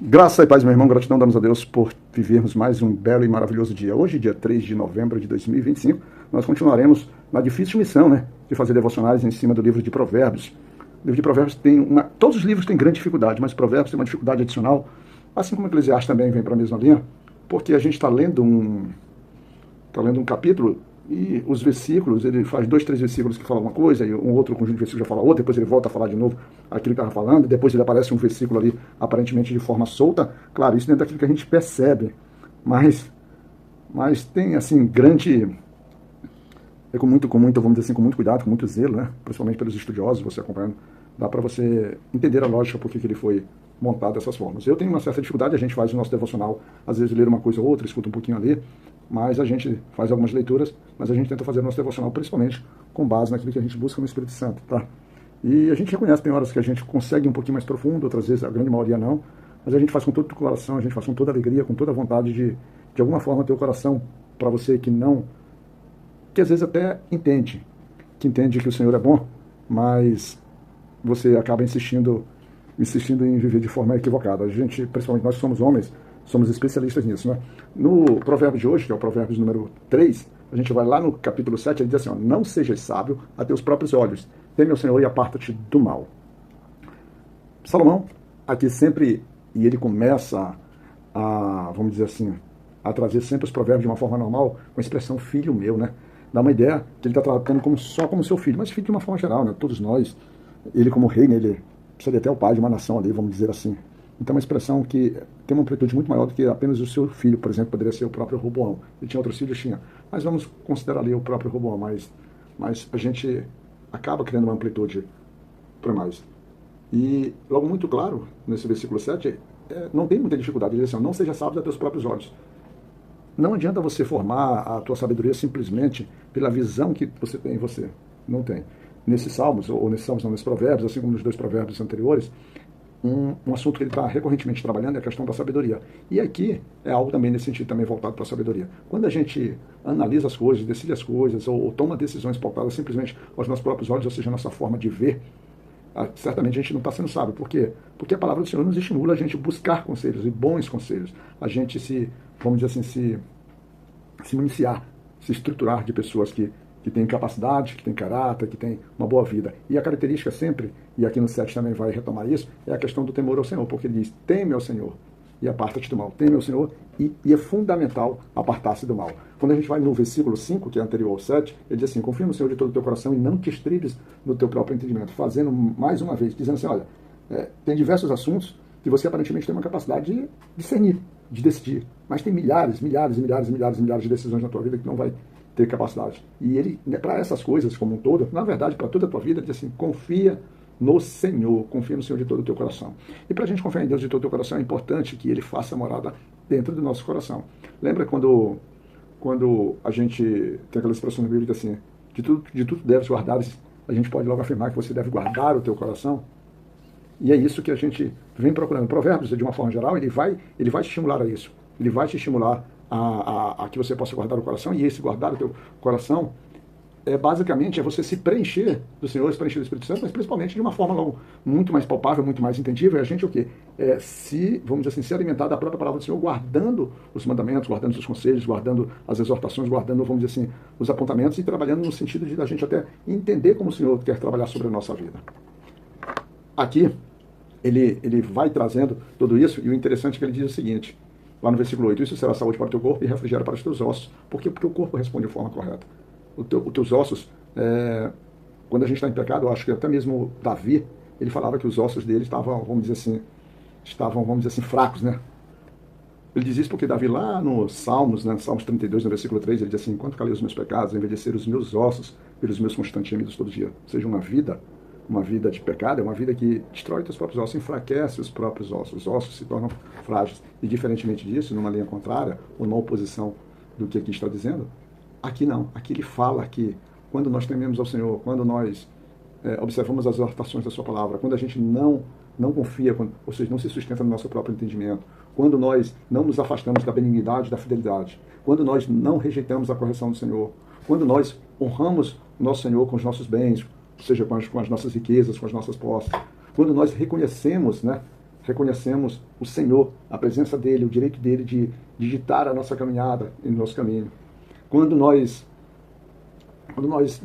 Graça e paz, meu irmão, gratidão damos a Deus por vivermos mais um belo e maravilhoso dia. Hoje, dia 3 de novembro de 2025, nós continuaremos na difícil missão, de fazer devocionais em cima do livro de Provérbios. O livro de Provérbios tem todos os livros têm grande dificuldade, mas Provérbios tem uma dificuldade adicional, assim como o Eclesiastes também vem para a mesma linha, porque a gente está lendo um capítulo e os versículos, ele faz 2, 3 versículos que falam uma coisa, e um outro conjunto de versículos já fala outra, depois ele volta a falar de novo aquilo que estava falando, e depois ele aparece um versículo ali, aparentemente de forma solta. Claro, isso dentro daquilo que a gente percebe, mas tem, assim, grande... com muito, vamos dizer assim, com muito cuidado, com muito zelo, principalmente pelos estudiosos, você acompanhando, dá para você entender a lógica por que ele foi montado dessas formas. Eu tenho uma certa dificuldade, a gente faz o nosso devocional, às vezes ler uma coisa ou outra, escuta um pouquinho ali, mas a gente faz algumas leituras, mas a gente tenta fazer o nosso devocional principalmente com base naquilo que a gente busca no Espírito Santo, tá? E a gente reconhece, tem horas que a gente consegue um pouquinho mais profundo, outras vezes a grande maioria não, mas a gente faz com todo o coração, a gente faz com toda a alegria, com toda a vontade de alguma forma ter o coração para você que não, que às vezes até entende que o Senhor é bom, mas você acaba insistindo em viver de forma equivocada. A gente, principalmente nós que somos homens, somos especialistas nisso, No provérbio de hoje, que é o provérbios número 3, a gente vai lá no capítulo 7, ele diz assim, não sejas sábio a teus próprios olhos, teme ao Senhor e aparta-te do mal. Salomão, aqui sempre, e ele começa vamos dizer assim, a trazer sempre os provérbios de uma forma normal, com a expressão filho meu, Dá uma ideia que ele está tratando só como seu filho, mas filho de uma forma geral, Todos nós, ele como rei, ele seria até o pai de uma nação ali, vamos dizer assim. Então, é uma expressão que tem uma amplitude muito maior do que apenas o seu filho, por exemplo, poderia ser o próprio Roboão. Ele tinha outros filhos, tinha. Mas vamos considerar ali o próprio Roboão, mas a gente acaba criando uma amplitude para mais. E, logo muito claro, nesse versículo 7, não tem muita dificuldade. Ele diz assim, não seja sábio a teus próprios olhos. Não adianta você formar a tua sabedoria simplesmente pela visão que você tem em você. Não tem. Nesses salmos, ou nesses salmos não, nesses provérbios, assim como nos 2 provérbios anteriores, um assunto que ele está recorrentemente trabalhando é a questão da sabedoria. E aqui é algo também nesse sentido também voltado para a sabedoria. Quando a gente analisa as coisas, decide as coisas, ou toma decisões pautadas simplesmente aos nossos próprios olhos, ou seja, a nossa forma de ver, certamente a gente não está sendo sábio. Por quê? Porque a palavra do Senhor nos estimula a gente buscar conselhos, e bons conselhos. A gente vamos dizer assim, se municiar, se estruturar de pessoas que têm capacidade, que têm caráter, que têm uma boa vida. E a característica sempre, e aqui no 7 também vai retomar isso, é a questão do temor ao Senhor, porque ele diz, teme ao Senhor e aparta-te do mal. Teme ao Senhor e é fundamental apartar-se do mal. Quando a gente vai no versículo 5, que é anterior ao 7, ele diz assim, confia no Senhor de todo o teu coração e não te estribes no teu próprio entendimento, fazendo mais uma vez, dizendo assim, olha, tem diversos assuntos que você aparentemente tem uma capacidade de discernir, de decidir, mas tem milhares de decisões na tua vida que não vai ter capacidade. E ele, para essas coisas como um todo, na verdade, para toda a tua vida, ele diz assim, confia no Senhor de todo o teu coração. E para a gente confiar em Deus de todo o teu coração, é importante que ele faça morada dentro do nosso coração. Lembra quando a gente tem aquela expressão na Bíblia assim, de tudo deves guardar, a gente pode logo afirmar que você deve guardar o teu coração? E é isso que a gente vem procurando. Provérbios, de uma forma geral, ele vai te estimular a isso. Ele vai te estimular a que você possa guardar o coração, e esse guardar o teu coração basicamente você se preencher do Senhor, se preencher do Espírito Santo, mas principalmente de uma forma muito mais palpável, muito mais entendível, a gente o quê? Vamos dizer assim, se alimentar da própria palavra do Senhor, guardando os mandamentos, guardando os conselhos, guardando as exortações, guardando, vamos dizer assim, os apontamentos e trabalhando no sentido de a gente até entender como o Senhor quer trabalhar sobre a nossa vida. Aqui, ele vai trazendo tudo isso, e o interessante é que ele diz o seguinte, lá no versículo 8, isso será saúde para o teu corpo e refrigério para os teus ossos. Por quê? Porque o corpo responde de forma correta. Os teus ossos, quando a gente está em pecado, eu acho que até mesmo Davi, ele falava que os ossos dele estavam, vamos dizer assim, fracos, Ele diz isso porque Davi lá nos Salmos, Salmos 32, no versículo 3, ele diz assim, enquanto calei os meus pecados, envelheceram os meus ossos pelos meus constantes gemidos todo dia. Ou seja, uma vida de pecado é uma vida que destrói os próprios ossos, enfraquece os próprios ossos. Os ossos se tornam frágeis. E diferentemente disso, numa linha contrária, ou numa oposição do que aqui está dizendo, aqui não. Aqui ele fala que quando nós tememos ao Senhor, quando nós observamos as exortações da sua palavra, quando a gente não confia, ou seja, não se sustenta no nosso próprio entendimento, quando nós não nos afastamos da benignidade, da fidelidade, quando nós não rejeitamos a correção do Senhor, quando nós honramos o nosso Senhor com os nossos bens, ou seja, com as nossas riquezas, com as nossas posses, quando nós reconhecemos reconhecemos o Senhor, a presença dele, o direito dele de digitar a nossa caminhada e o nosso caminho. Quando nós,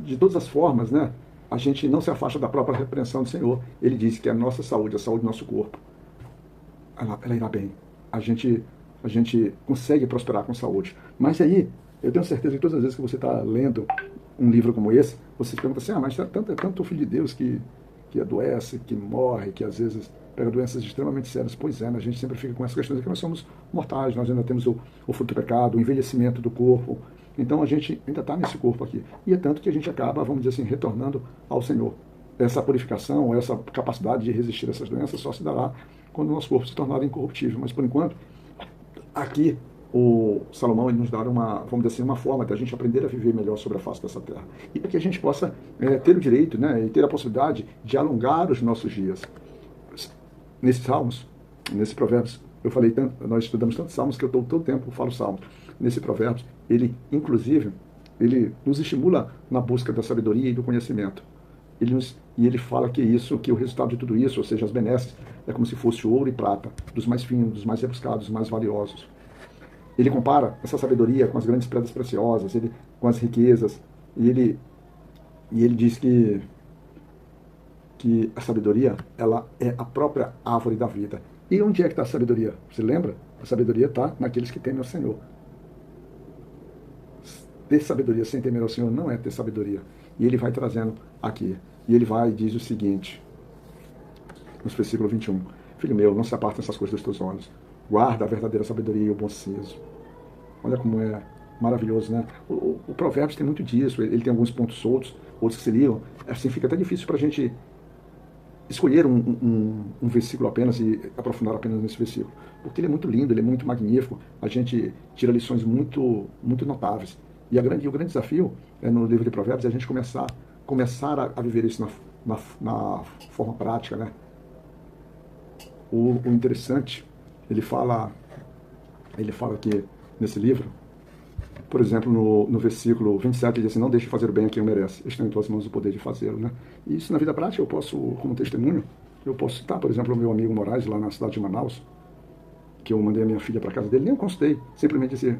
de todas as formas, né, a gente não se afasta da própria repreensão do Senhor, ele diz que a nossa saúde, a saúde do nosso corpo, ela irá bem. A gente consegue prosperar com saúde. Mas aí, eu tenho certeza que todas as vezes que você está lendo um livro como esse, você se pergunta assim, mas é tanto filho de Deus que adoece, que morre, que às vezes pega doenças extremamente sérias. Pois é, né? A gente sempre fica com essas questões aqui, nós somos mortais, nós ainda temos o fruto do pecado, o envelhecimento do corpo. Então a gente ainda está nesse corpo aqui. E é tanto que a gente acaba, vamos dizer assim, retornando ao Senhor. Essa purificação, essa capacidade de resistir a essas doenças só se dará quando o nosso corpo se tornar incorruptível. Mas por enquanto, aqui o Salomão ele nos dá vamos dizer assim, uma forma de a gente aprender a viver melhor sobre a face dessa terra. E para que a gente possa ter o direito, né, e ter a possibilidade de alongar os nossos dias. Nesses salmos, nesses provérbios, eu falei tanto, nós estudamos tantos salmos que eu todo o tempo falo salmos. Nesse provérbios, ele, inclusive, ele nos estimula na busca da sabedoria e do conhecimento. Ele fala que o resultado de tudo isso, ou seja, as benesses, é como se fosse ouro e prata, dos mais finos, dos mais rebuscados, dos mais valiosos. Ele compara essa sabedoria com as grandes pedras preciosas, com as riquezas, e ele diz que a sabedoria ela é a própria árvore da vida. E onde é que está a sabedoria? Você lembra? A sabedoria está naqueles que temem ao Senhor. Ter sabedoria sem temer ao Senhor não é ter sabedoria. E ele vai trazendo aqui. E ele vai e diz o seguinte, no versículo 21. Filho meu, não se apartem essas coisas dos teus olhos. Guarda a verdadeira sabedoria e o bom senso. Olha como é maravilhoso, né? O Provérbios tem muito disso. Ele tem alguns pontos soltos, outros que se ligam. Assim, fica até difícil para a gente escolher um versículo apenas e aprofundar apenas nesse versículo. Porque ele é muito lindo, ele é muito magnífico. A gente tira lições muito, muito notáveis. E o grande desafio no livro de Provérbios é a gente começar a viver isso na forma prática, né? O interessante, ele fala aqui nesse livro, por exemplo, no versículo 27, ele diz assim, não deixe de fazer o bem a quem o merece, este tem em tuas mãos o poder de fazê-lo, né? E isso na vida prática eu posso, como testemunho, eu posso citar, por exemplo, o meu amigo Moraes, lá na cidade de Manaus, que eu mandei a minha filha para casa dele, nem eu consultei, simplesmente disse,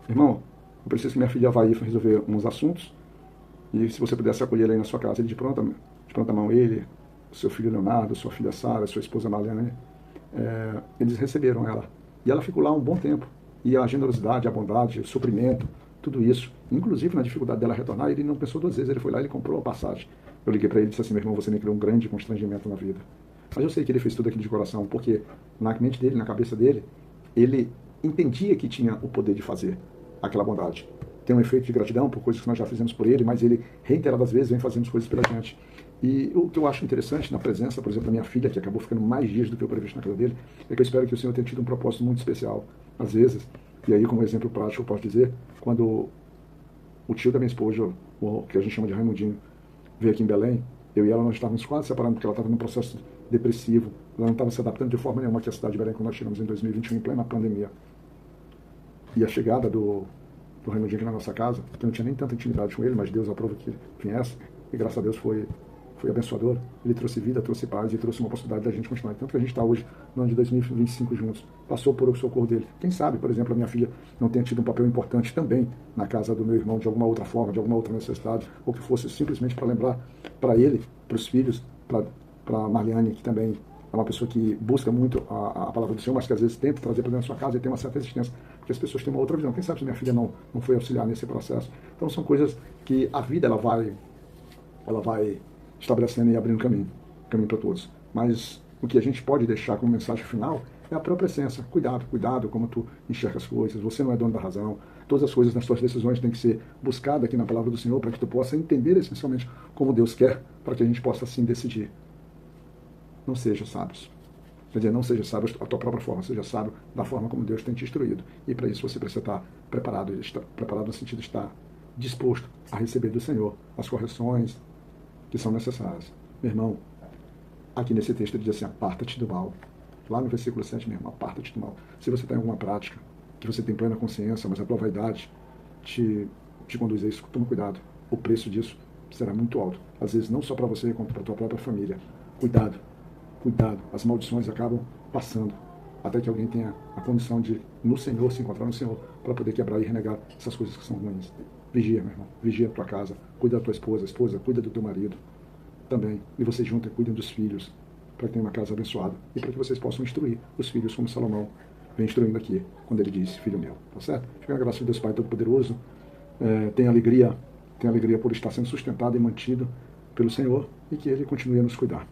irmão, eu preciso que minha filha vá aí resolver uns assuntos, e se você pudesse acolher ela aí na sua casa, ele de pronta mão, ele, seu filho Leonardo, sua filha Sara, sua esposa Marlene, eles receberam ela. E ela ficou lá um bom tempo. E a generosidade, a bondade, o suprimento, tudo isso, inclusive na dificuldade dela retornar, ele não pensou duas vezes, ele foi lá e ele comprou a passagem. Eu liguei para ele e disse assim, meu irmão, você me criou um grande constrangimento na vida. Mas eu sei que ele fez tudo aquilo de coração, porque na mente dele, na cabeça dele, ele entendia que tinha o poder de fazer aquela bondade. Tem um efeito de gratidão por coisas que nós já fizemos por ele, mas ele, reiteradas vezes, vem fazendo coisas pela gente. E o que eu acho interessante na presença, por exemplo, da minha filha, que acabou ficando mais dias do que eu previsto na casa dele, é que eu espero que o Senhor tenha tido um propósito muito especial. Às vezes, e aí como exemplo prático eu posso dizer, quando o tio da minha esposa, que a gente chama de Raimundinho, veio aqui em Belém, eu e ela nós estávamos quase separando, porque ela estava num processo depressivo, ela não estava se adaptando de forma nenhuma aqui à cidade de Belém, quando nós chegamos em 2021, em plena pandemia. E a chegada do Raimundinho aqui na nossa casa, que eu não tinha nem tanta intimidade com ele, mas Deus aprova que viesse, e graças a Deus foi abençoador. Ele trouxe vida, trouxe paz e trouxe uma possibilidade da gente continuar. Tanto que a gente está hoje, no ano de 2025, juntos. Passou por o socorro dele. Quem sabe, por exemplo, a minha filha não tenha tido um papel importante também na casa do meu irmão, de alguma outra forma, de alguma outra necessidade, ou que fosse simplesmente para lembrar para ele, para os filhos, para Marliane, que também é uma pessoa que busca muito a palavra do Senhor, mas que às vezes tenta trazer para dentro da sua casa e tem uma certa resistência, porque as pessoas têm uma outra visão. Quem sabe se minha filha não foi auxiliar nesse processo. Então são coisas que a vida ela vai estabelecendo e abrindo caminho para todos. Mas o que a gente pode deixar como mensagem final é a própria essência. Cuidado como tu enxerga as coisas. Você não é dono da razão. Todas as coisas nas tuas decisões têm que ser buscadas aqui na palavra do Senhor para que tu possa entender essencialmente como Deus quer, para que a gente possa assim decidir. Não seja sábios. Quer dizer, não seja sábio a tua própria forma, seja sábio da forma como Deus tem te instruído. E para isso você precisa estar preparado no sentido de estar disposto a receber do Senhor as correções que são necessárias. Meu irmão, aqui nesse texto ele diz assim, aparta-te do mal. Lá no versículo 7 mesmo, aparta-te do mal. Se você está em alguma prática, que você tem plena consciência, mas a tua vaidade te conduz a isso, toma cuidado. O preço disso será muito alto. Às vezes não só para você, quanto para a tua própria família. Cuidado. As maldições acabam passando, até que alguém tenha a condição de, no Senhor, se encontrar no Senhor, para poder quebrar e renegar essas coisas que são ruins. Vigia, meu irmão, vigia a tua casa, cuida da tua esposa, cuida do teu marido também, e vocês juntos cuidem dos filhos, para que tenha uma casa abençoada, e para que vocês possam instruir os filhos como Salomão vem instruindo aqui, quando ele diz, filho meu, tá certo? Fica na graça de Deus Pai Todo-Poderoso, tenha alegria por estar sendo sustentado e mantido pelo Senhor, e que Ele continue a nos cuidar.